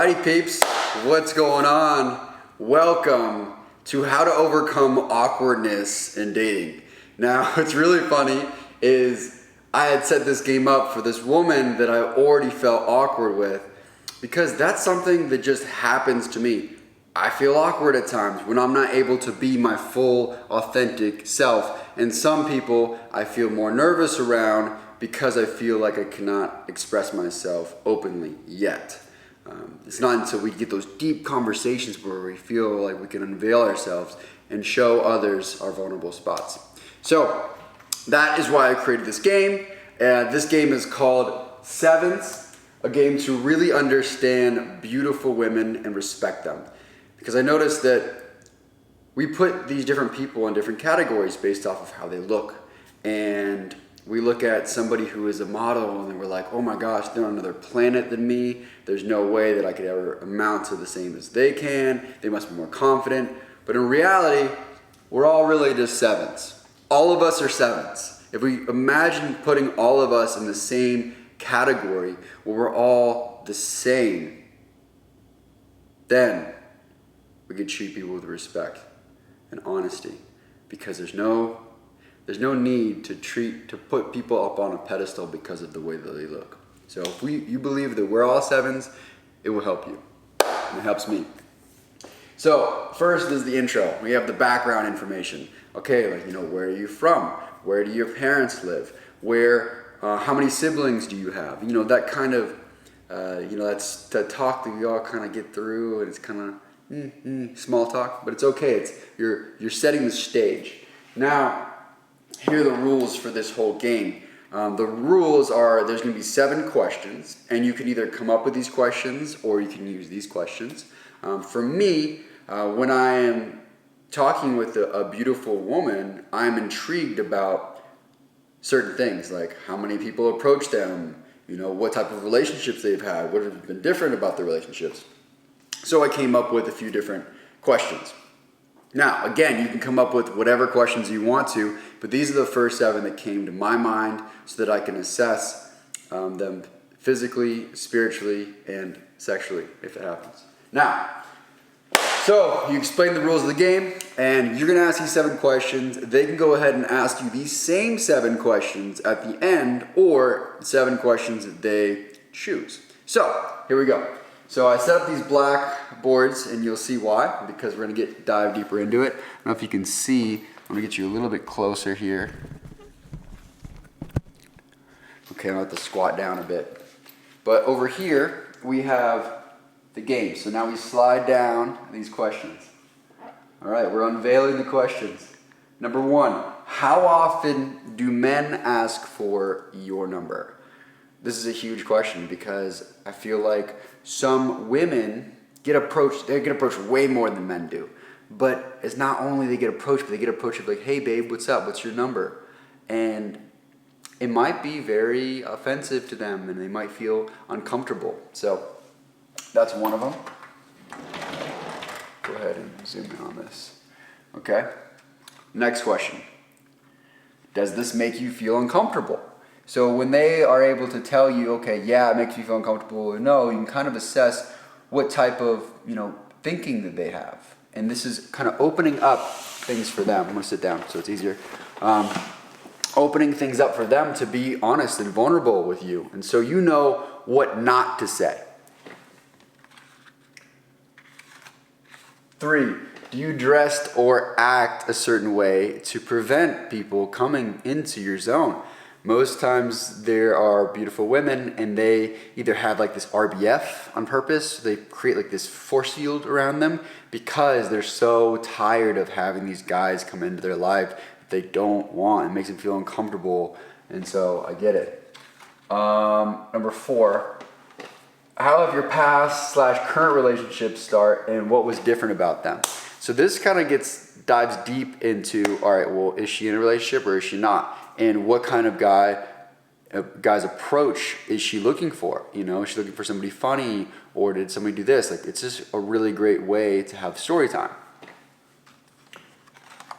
Howdy peeps, what's going on? Welcome to How to Overcome Awkwardness in Dating. Now, what's really funny is I had set this game up for this woman that I already felt awkward with because that's something that just happens to me. I feel awkward at times when I'm not able to be my full, authentic self. And some people I feel more nervous around because I feel like I cannot express myself openly yet. It's not until we get those deep conversations where we feel like we can unveil ourselves and show others our vulnerable spots. So that is why I created this game. This game is called Sevens, a game to really understand beautiful women and respect them. Because I noticed that we put these different people in different categories based off of how they look. And we look at somebody who is a model and we're like, oh my gosh, they're on another planet than me. There's no way that I could ever amount to the same as they can. They must be more confident. But in reality, we're all really just sevens. All of us are sevens. If we imagine putting all of us in the same category where we're all the same, then we could treat people with respect and honesty, because there's no need to put people up on a pedestal because of the way that they look. So if you believe that we're all sevens, it will help you. And it helps me. So first is the intro. We have the background information. Okay, where are you from? Where do your parents live? How many siblings do you have? That kind of, that's the talk that we all kind of get through, and it's kind of small talk, but it's okay. You're setting the stage. Now, here are the rules for this whole game. The rules are there's going to be 7 questions, and you can either come up with these questions or you can use these questions. For me, when I am talking with a beautiful woman, I'm intrigued about certain things, like how many people approach them, what type of relationships they've had, what has been different about their relationships. So I came up with a few different questions. Now, again, you can come up with whatever questions you want to, but these are the first 7 that came to my mind so that I can assess them physically, spiritually, and sexually, if it happens. Now, so you explain the rules of the game, and you're going to ask these 7 questions. They can go ahead and ask you these same 7 questions at the end, or 7 questions that they choose. So, here we go. So I set up these black boards, and you'll see why, because we're going to dive deeper into it. I don't know if you can see. I'm going to get you a little bit closer here. Okay, I'll have to squat down a bit. But over here, we have the game. So now we slide down these questions. All right, we're unveiling the questions. Number 1, how often do men ask for your number? This is a huge question because I feel like some women get approached way more than men do. But it's not only they get approached, but they get approached like, hey babe, what's up? What's your number? And it might be very offensive to them and they might feel uncomfortable. So that's one of them. Go ahead and zoom in on this. Okay. Next question. Does this make you feel uncomfortable? So when they are able to tell you, okay, yeah, it makes me feel uncomfortable, or no, you can kind of assess what type of, thinking that they have. And this is kind of opening up things for them. I'm going to sit down so it's easier. Opening things up for them to be honest and vulnerable with you. And so you know what not to say. 3, do you dress or act a certain way to prevent people coming into your zone? Most times there are beautiful women and they either have like this RBF on purpose. They create like this force field around them because they're so tired of having these guys come into their life that they don't want. It makes them feel uncomfortable. And so I get it. Number 4, how have your past / current relationships start and what was different about them? So this kind of dives deep into, all right, well, is she in a relationship or is she not? And what kind of guy's approach is she looking for? Is she looking for somebody funny, or did somebody do this? Like, it's just a really great way to have story time.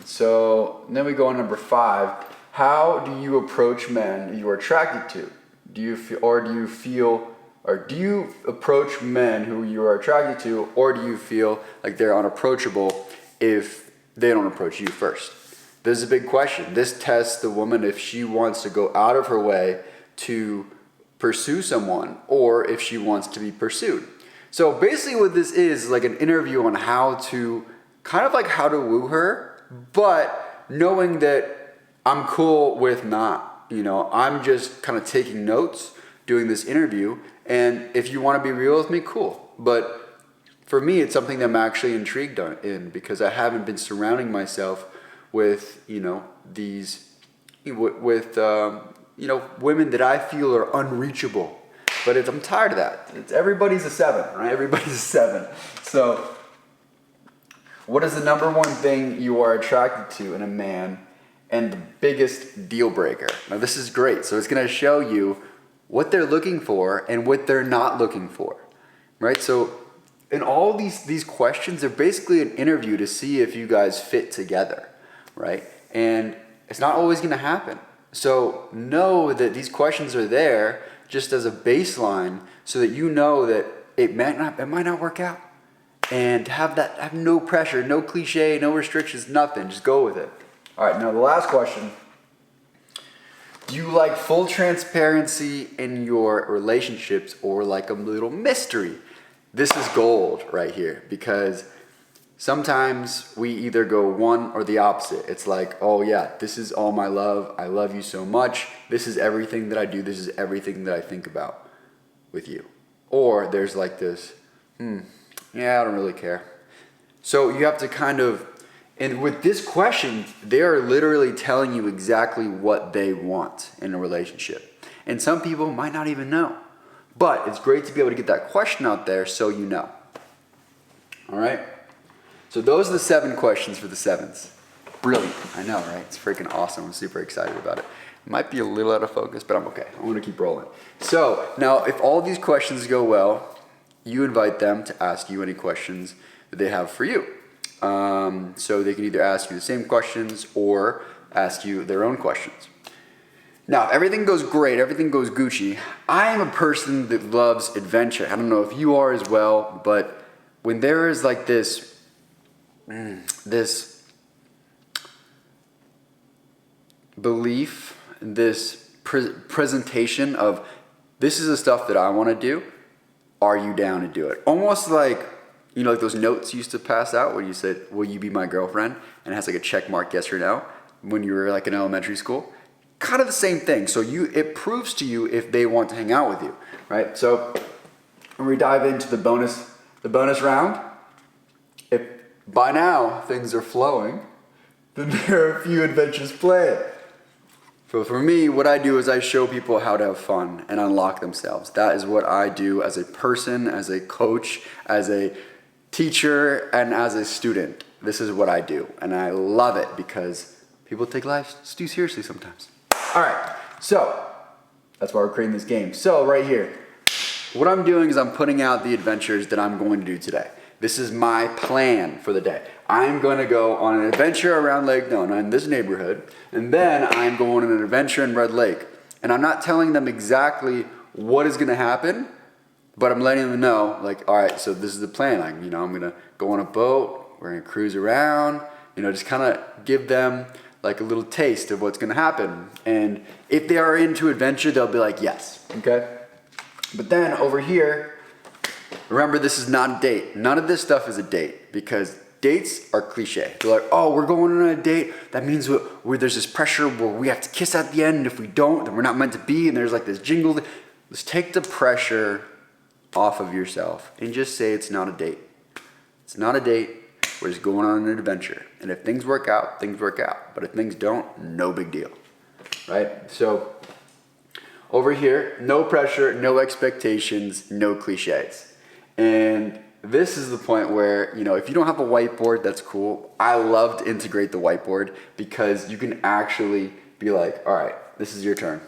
So then we go on number 5. How do you approach men you are attracted to? Do you feel Or do you approach men who you are attracted to, or do you feel like they're unapproachable if they don't approach you first? This is a big question. This tests the woman if she wants to go out of her way to pursue someone or if she wants to be pursued. So basically what this is like an interview on how to, kind of like how to woo her, but knowing that I'm cool with not, I'm just kind of taking notes, doing this interview, and if you want to be real with me, cool. But for me, it's something that I'm actually intrigued in because I haven't been surrounding myself with, these, with women that I feel are unreachable. But I'm tired of that. Everybody's a 7, right? Everybody's a 7. So what is the number one thing you are attracted to in a man and the biggest deal breaker? Now this is great. So it's going to show you what they're looking for and what they're not looking for, right? So in all these questions, they're basically an interview to see if you guys fit together, right? And it's not always going to happen. So know that these questions are there just as a baseline so that you know that it might not work out. And have no pressure, no cliche, no restrictions, nothing. Just go with it. All right, now the last question. Do you like full transparency in your relationships or like a little mystery? This is gold right here because sometimes we either go one or the opposite. It's like, oh yeah, this is all my love. I love you so much. This is everything that I do. This is everything that I think about with you. Or there's like this, yeah, I don't really care. So you have to kind of, and with this question, they are literally telling you exactly what they want in a relationship. And some people might not even know. But it's great to be able to get that question out there so you know. All right? So those are the 7 questions for the 7s. Brilliant. I know, right? It's freaking awesome. I'm super excited about it. It might be a little out of focus, but I'm okay. I'm going to keep rolling. So now if all these questions go well, you invite them to ask you any questions that they have for you. So they can either ask you the same questions or ask you their own questions. Now, if everything goes great, everything goes Gucci, I am a person that loves adventure. I don't know if you are as well, but when there is like this belief, this presentation of this is the stuff that I want to do, are you down to do it? Almost like, like those notes you used to pass out where you said, will you be my girlfriend? And it has like a check mark, yes or no, when you were like in elementary school. Kind of the same thing. So it proves to you if they want to hang out with you, right? So when we dive into the bonus round, if by now things are flowing, then there are a few adventures planned. So for me, what I do is I show people how to have fun and unlock themselves. That is what I do as a person, as a coach, as a teacher, and as a student. This is what I do. And I love it because people take life too seriously sometimes. All right, so that's why we're creating this game. So right here, what I'm doing is I'm putting out the adventures that I'm going to do today. This is my plan for the day. I'm going to go on an adventure around Lake Nona in this neighborhood, and then I'm going on an adventure in Red Lake. And I'm not telling them exactly what is going to happen, but I'm letting them know, like, all right, so this is the plan. I'm going to go on a boat. We're going to cruise around, just kind of give them like a little taste of what's going to happen. And if they are into adventure, they'll be like, yes, okay? But then over here, remember, this is not a date. None of this stuff is a date because dates are cliche. They're like, oh, we're going on a date. That means there's this pressure where we have to kiss at the end. And if we don't, then we're not meant to be. And there's like this jingle. Let's take the pressure off of yourself and just say it's not a date. It's not a date. We're just going on an adventure. And if things work out, things work out. But if things don't, no big deal, right? So over here, no pressure, no expectations, no cliches. And this is the point where, if you don't have a whiteboard, that's cool. I love to integrate the whiteboard because you can actually be like, all right, this is your turn.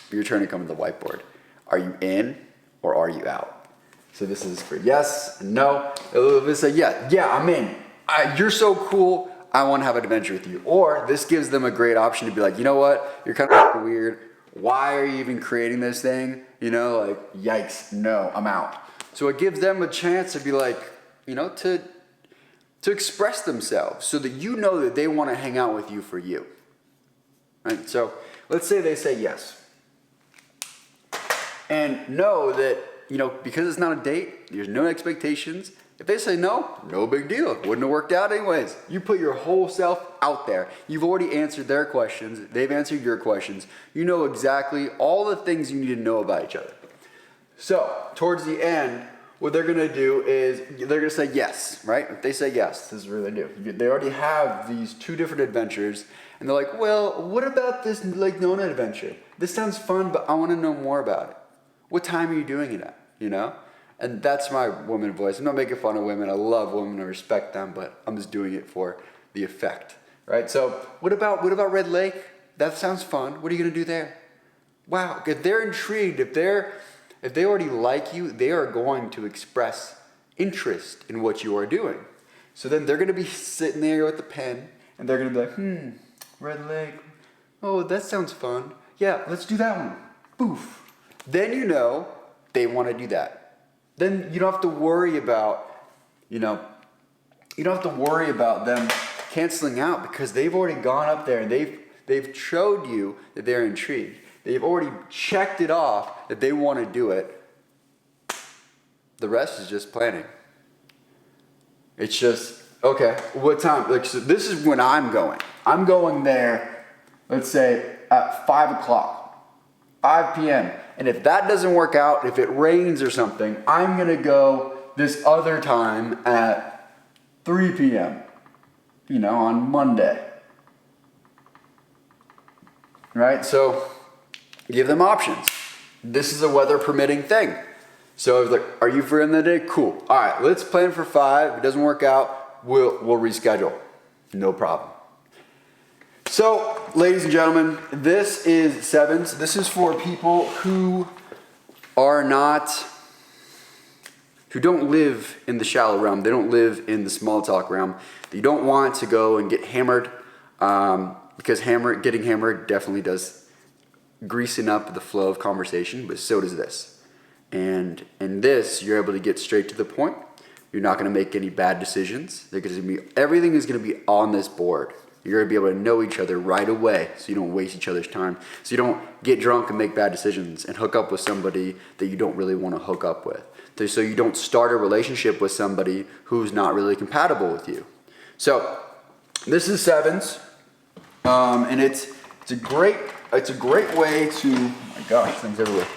Your turn to come to the whiteboard. Are you in or are you out? So this is for yes and no. It'll say, yeah, I'm in. You're so cool. I want to have an adventure with you. Or this gives them a great option to be like, you know what? You're kind of weird. why are you even creating this thing? You know, like, yikes, no, I'm out. So it gives them a chance to be like, you know, to express themselves so that you know that they want to hang out with you for you. Right? So let's say they say yes. And know that, you know, because it's not a date, there's no expectations. If they say no, no big deal. It wouldn't have worked out anyways. You put your whole self out there. You've already answered their questions. They've answered your questions. You know exactly all the things you need to know about each other. So, towards the end, what they're going to do is they're going to say yes, right? If they say yes, this is what they do. They already have these 2 different adventures, and they're like, well, what about this Lake Nona adventure? This sounds fun, but I want to know more about it. What time are you doing it at, you know? And that's my woman voice. I'm not making fun of women. I love women. I respect them, but I'm just doing it for the effect, right? So what about Red Lake? That sounds fun. What are you going to do there? Wow. If they're intrigued, if they already like you, they are going to express interest in what you are doing. So then they're going to be sitting there with the pen, and they're going to be like, Red Lake. Oh, that sounds fun. Yeah, let's do that one. Boof. Then you know they want to do that. Then you don't have to worry about, you don't have to worry about them canceling out because they've already gone up there and they've showed you that they're intrigued. They've already checked it off that they want to do it. The rest is just planning. It's just, okay, what time? Like, so this is when I'm going. I'm going there, let's say, at 5 o'clock, 5 p.m., and if that doesn't work out, if it rains or something, I'm going to go this other time at 3 p.m., you know, on Monday. Right? So give them options. This is a weather permitting thing. So I was like, are you free on the day? Cool. All right, let's plan for 5. If it doesn't work out, we'll reschedule. No problem. So, ladies and gentlemen, this is sevens. This is for people who don't live in the shallow realm. They don't live in the small talk realm. They don't want to go and get hammered because getting hammered definitely does greasing up the flow of conversation, but so does this. And in this, you're able to get straight to the point. You're not going to make any bad decisions. Everything is going to be on this board. You're going to be able to know each other right away so you don't waste each other's time. So you don't get drunk and make bad decisions and hook up with somebody that you don't really want to hook up with. So you don't start a relationship with somebody who's not really compatible with you. So this is sevens, and it's a great way to, oh my gosh, things everywhere.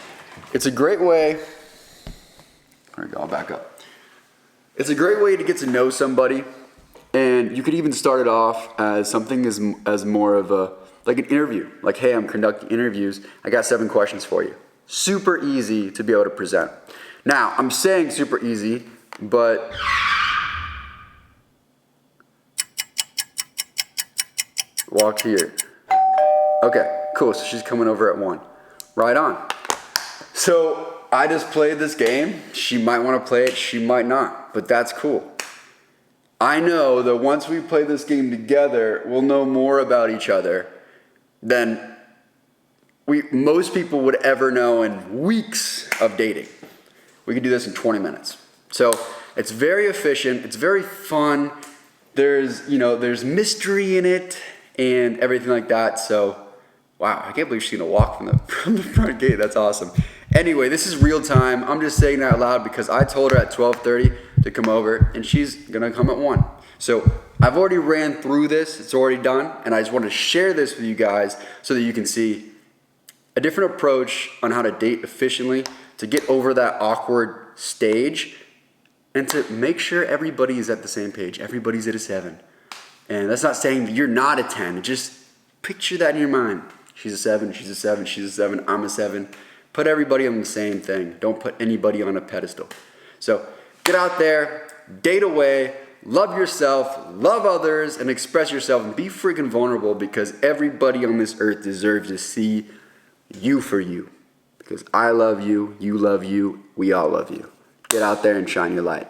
It's a great way, there we go, I'll back up. It's a great way to get to know somebody. And you could even start it off as something as more of like an interview. Like, hey, I'm conducting interviews. I got 7 questions for you. Super easy to be able to present. Now, I'm saying super easy, but walk here. Okay, cool. So she's coming over at 1. Right on. So I just played this game. She might want to play it. She might not, but that's cool. I know that once we play this game together, we'll know more about each other than most people would ever know in weeks of dating. We can do this in 20 minutes. So it's very efficient. It's very fun. There's mystery in it and everything like that. So, wow, I can't believe she's gonna walk from the front gate. That's awesome. Anyway, this is real time. I'm just saying that out loud because I told her at 12:30 to come over, and she's gonna come at 1. So I've already ran through this. It's already done, and I just want to share this with you guys so that you can see a different approach on how to date efficiently, to get over that awkward stage, and to make sure everybody is at the same page. Everybody's at a 7. And that's not saying that you're not a 10. Just picture that in your mind. She's a 7, she's a 7, she's a 7, I'm a 7. Put everybody on the same thing. Don't put anybody on a pedestal. So get out there, date away, love yourself, love others, and express yourself, and be freaking vulnerable because everybody on this earth deserves to see you for you. Because I love you, we all love you. Get out there and shine your light.